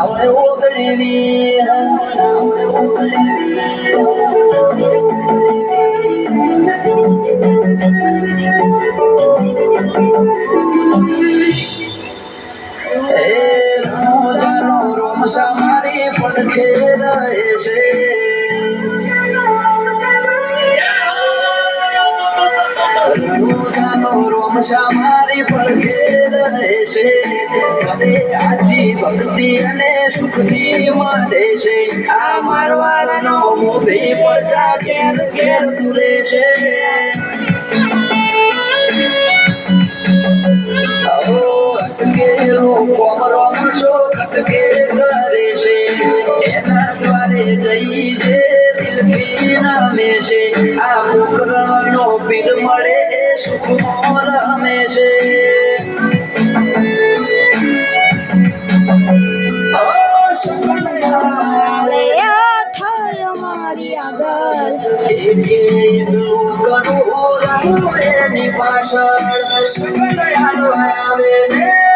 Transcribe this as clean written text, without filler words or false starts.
આવડે ઓગળીની આવડે ઓગળીની રોજાનો રોમસા મારી પડખે રહે છે રોજાનો રોમસા મારી પડખે રહે છે મને આજી ભક્તિ અને સુખથી મળે છે આ મારવાડનો મોભી પડતા ઘેર ઘેર પૂરે છે કટકે કરે છે એના દ્વારે જઈ જે દિલથી નામે છે આ મુકરણનો પીર મળે સુખમાં રમે છે કરું એની પાછળ આવે